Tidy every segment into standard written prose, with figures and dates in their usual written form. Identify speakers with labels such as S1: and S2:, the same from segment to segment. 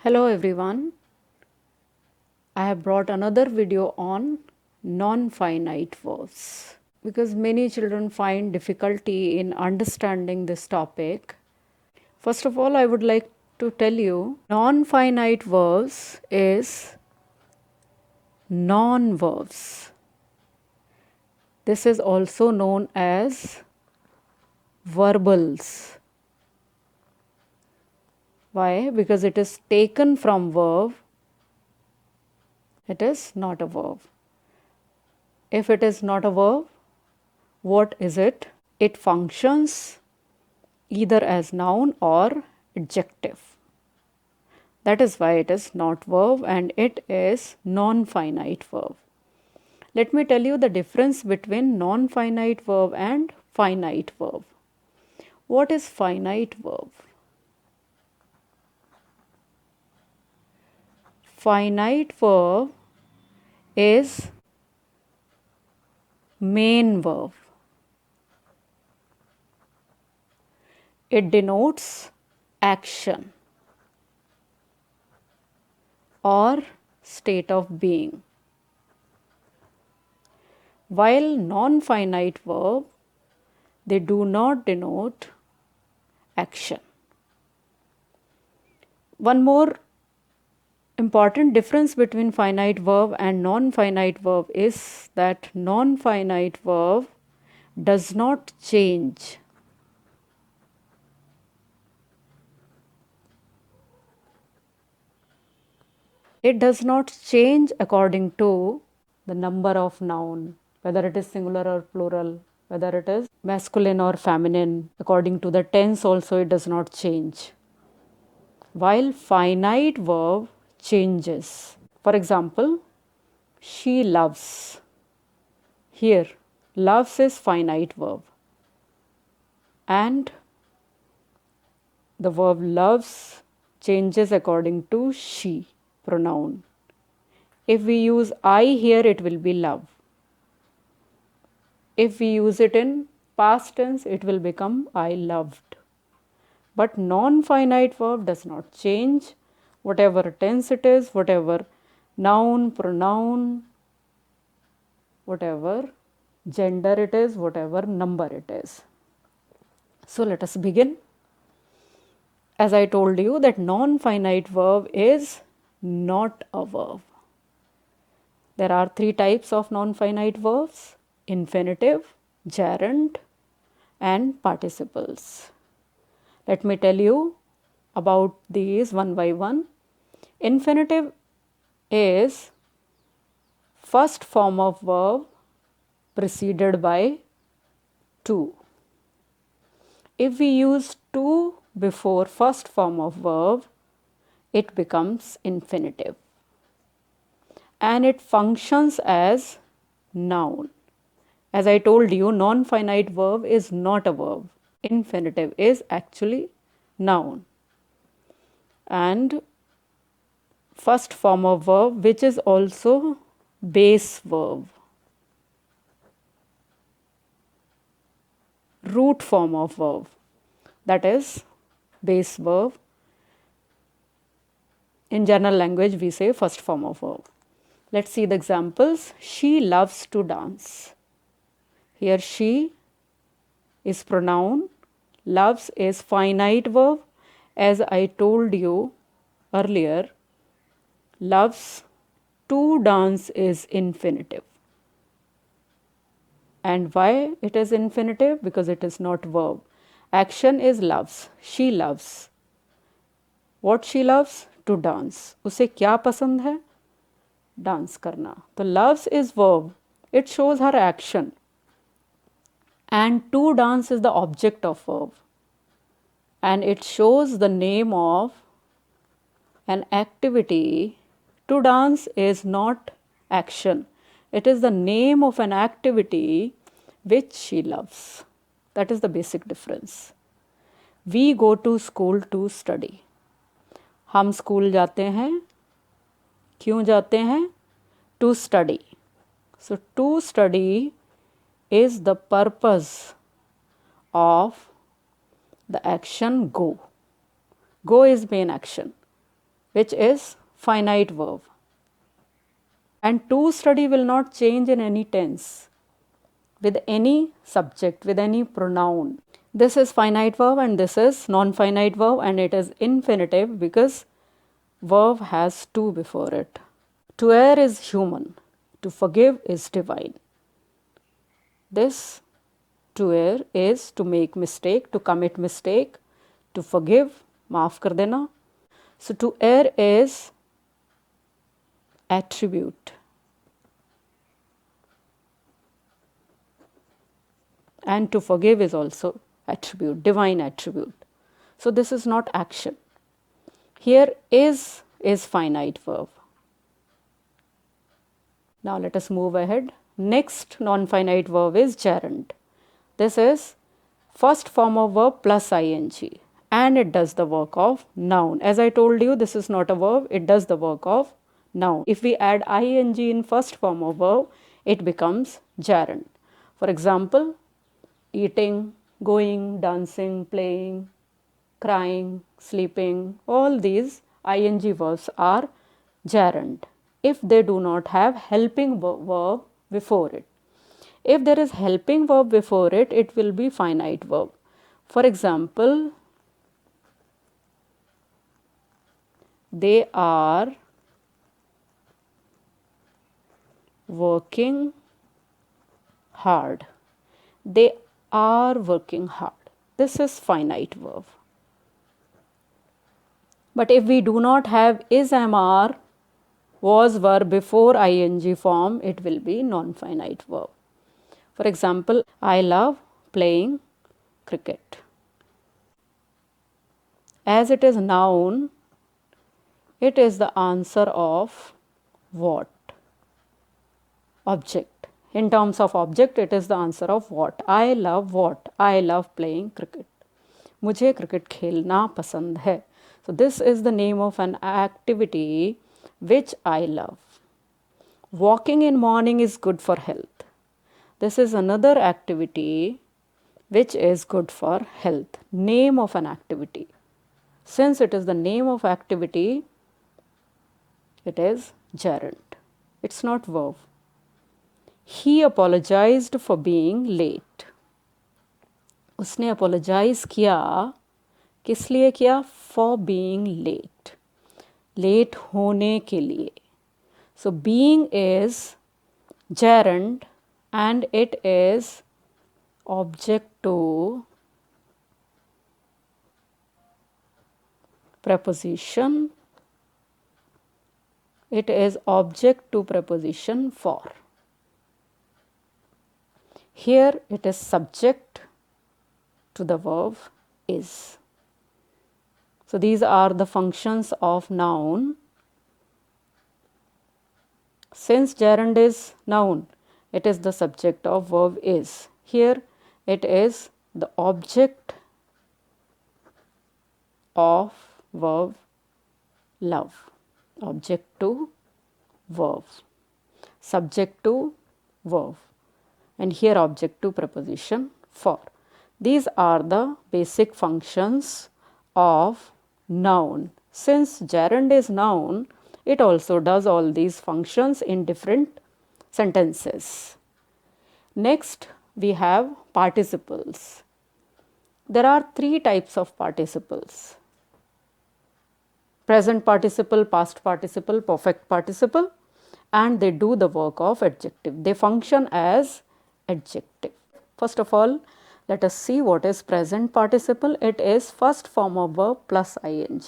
S1: Hello everyone, I have brought another video on non-finite verbs because many children find difficulty in understanding this topic. First of all, I would like to tell you non-finite verbs is non-verbs. This is also known as verbals. Why? Because it is taken from verb. It is not a verb. If it is not a verb, what is it? It functions either as noun or adjective. That is why it is not verb and it is non-finite verb. Let me tell you the difference between non-finite verb and finite verb. What is finite verb? Finite verb is main verb. It denotes action or state of being. While non-finite verb, they do not denote action. One more important difference between finite verb and non-finite verb is that non-finite verb does not change. It does not change according to the number of noun, whether it is singular or plural, whether it is masculine or feminine. According to the tense also it does not change. While finite verb changes. For example, she loves. Here, loves is finite verb. And the verb loves changes according to she pronoun. If we use I here, it will be love. If we use it in past tense, it will become I loved. But non-finite verb does not change. Whatever tense it is, whatever noun, pronoun, whatever gender it is, whatever number it is. So let us begin. As I told you that non-finite verb is not a verb. There are three types of non-finite verbs: infinitive, gerund, and participles. Let me tell you about these one by one. Infinitive is first form of verb preceded by to. If we use to before first form of verb, it becomes infinitive. And it functions as noun. As I told you, non-finite verb is not a verb. Infinitive is actually noun. And first form of verb, which is also base verb. Root form of verb, that is base verb. In general language, we say first form of verb. Let's see the examples. She loves to dance. Here she is pronoun, loves is finite verb. As I told you earlier, loves to dance is infinitive. And why it is infinitive? Because it is not verb. Action is loves. She loves. What she loves? To dance. उसे क्या पसंद है? Dance करना. तो loves is verb. It shows her action. And to dance is the object of verb. And it shows the name of an activity. To dance is not action. It is the name of an activity which she loves. That is the basic difference. We go to school to study. हम school जाते हैं. क्यों जाते हैं? To study. So to study is the purpose of the action go. Go is main action. which is finite verb. And to study will not change in any tense, with any subject, with any pronoun. This is finite verb and this is non-finite verb, and it is infinitive because verb has to before it. To err is human, to forgive is divine. This to err is to make mistake, to commit mistake, to forgive, maaf kar dena. So to err is attribute, and to forgive is also attribute, divine attribute. So this is not action. Here is finite verb. Now let us move ahead. Next non-finite verb is gerund. This is first form of verb plus ing, and it does the work of noun. As I told you, this is not a verb, it does the work of noun. If we add ing in first form of verb, it becomes gerund. For example, eating, going, dancing, playing, crying, sleeping, all these ing verbs are gerund if they do not have helping verb before it. If there is helping verb before it, it will be finite verb. For example, they are working hard. They are working hard. This is finite verb. But if we do not have is, am, are, was, were before ing form, it will be non-finite verb. For example, I love playing cricket. As it is noun, it is the answer of what? Object. In terms of object, it is the answer of what? I love what? I love playing cricket. मुझे cricket खेलना पसंद है. So this is the name of an activity which I love. Walking in morning is good for health. This is another activity which is good for health. Name of an activity. Since it is the name of activity, it is gerund. It's not verb. He apologized for being late. उसने apologize किया, किस लिए किया? For being late. Late होने के लिए. So being is gerund and it is object to preposition. It is object to preposition for. Here it is subject to the verb is. So these are the functions of noun. Since gerund is noun, it is the subject of verb is. Here it is the object of verb love. Object to verb. Subject to verb. And here object to preposition for. These are the basic functions of noun. Since gerund is noun, it also does all these functions in different sentences. Next, we have participles. There are three types of participles: present participle, past participle, perfect participle, and they do the work of adjective. They function as adjective. First of all, let us see what is present participle. It is first form of verb plus ing.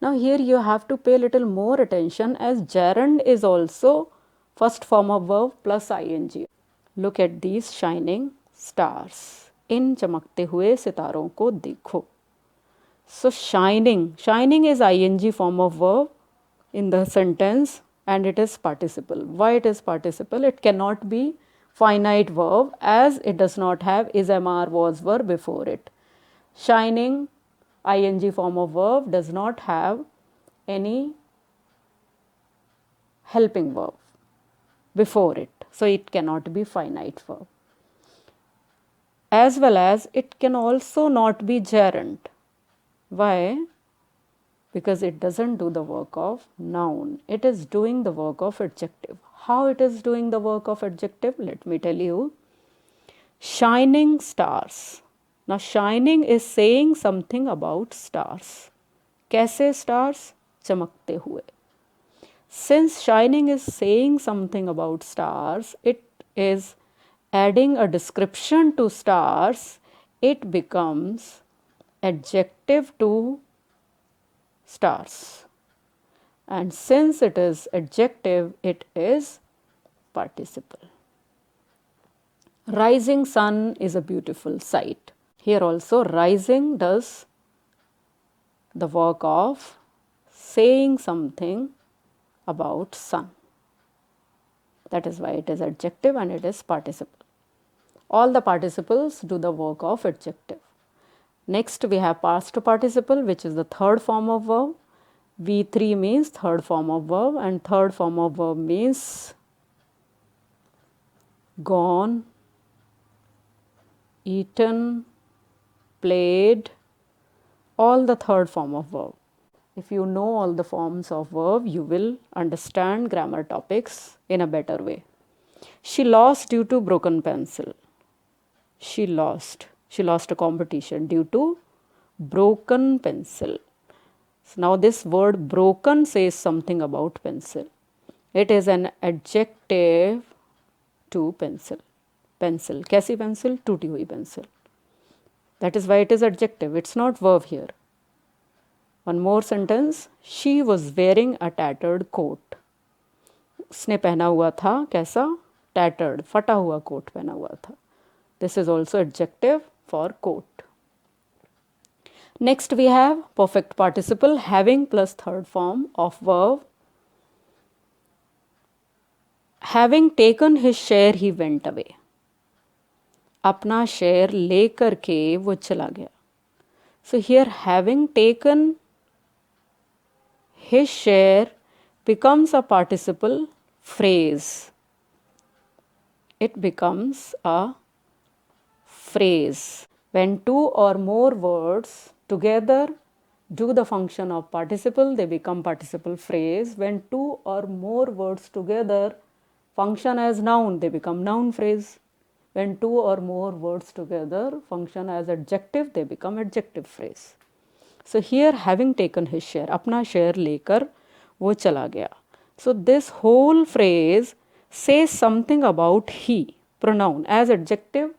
S1: Now here you have to pay little more attention as gerund is also first form of verb plus ing. Look at these shining stars. इन चमकते हुए सितारों को देखो. So shining is ing form of verb in the sentence and it is participle. Why it is participle? It cannot be finite verb as it does not have is, am, are, was, were before it. Shining ing form of verb does not have any helping verb before it. So it cannot be finite verb. As well as it can also not be gerund. Why? because it doesn't do the work of noun. It is doing the work of adjective. How it is doing the work of adjective? Let me tell you. Shining stars. Now shining is saying something about stars. कैसे stars? चमकते हुए. Since shining is saying something about stars, it is adding a description to stars. It becomes adjective to stars. And since it is adjective, it is participle. Rising sun is a beautiful sight. Here also rising does the work of saying something about sun. That is why it is adjective and it is participle. All the participles do the work of adjective. Next we have past participle, which is the third form of verb. V3 means third form of verb, and third form of verb means gone, eaten, played, all the third form of verb. If you know all the forms of verb, you will understand grammar topics in a better way. She lost due to broken pencil. She lost a competition due to broken pencil. So now this word broken says something about pencil. It is an adjective to pencil. Pencil. कैसी pencil? टूटी हुई pencil. That is why it is adjective. It's not verb here. One more sentence. She was wearing a tattered coat. उसने पहना हुआ था कैसा? Tattered. फटा हुआ कोट पहना हुआ था. This is also adjective for coat. Next we have perfect participle having plus third form of verb. Having taken his share, he went away. अपना शेयर लेकर के वो चला गया. So here having taken his share becomes a participle phrase. It becomes a phrase. When two or more words together do the function of participle, they become participle phrase. When two or more words together function as noun, they become noun phrase. When two or more words together function as adjective, they become adjective phrase. So here having taken his share, अपना share लेकर वो चला गया. So this whole phrase says something about he, pronoun. As adjective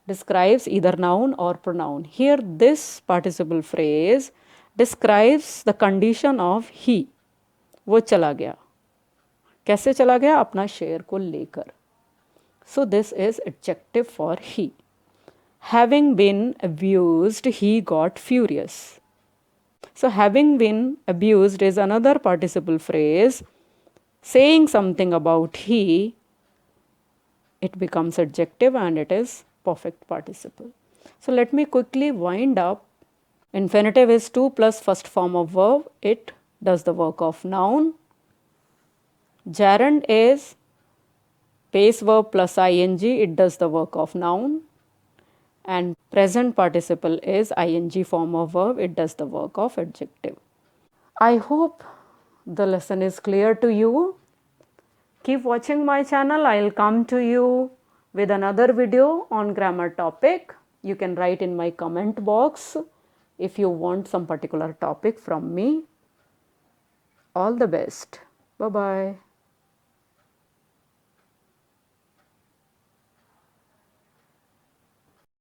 S1: describes either noun or pronoun. Here this participle phrase describes the condition of he. वो चला गया. कैसे चला गया? अपना शेयर को लेकर. So this is adjective for he. Having been abused, he got furious. So having been abused is another participle phrase saying something about he. It becomes adjective and it is perfect participle. So let me quickly wind up. Infinitive is to plus first form of verb. It does the work of noun. Gerund is base verb plus ing. It does the work of noun. And present participle is ing form of verb. It does the work of adjective. I hope the lesson is clear to you. Keep watching my channel. I'll come to you with another video on grammar topic. You can write in my comment box if you want some particular topic from me. All the best. Bye-bye.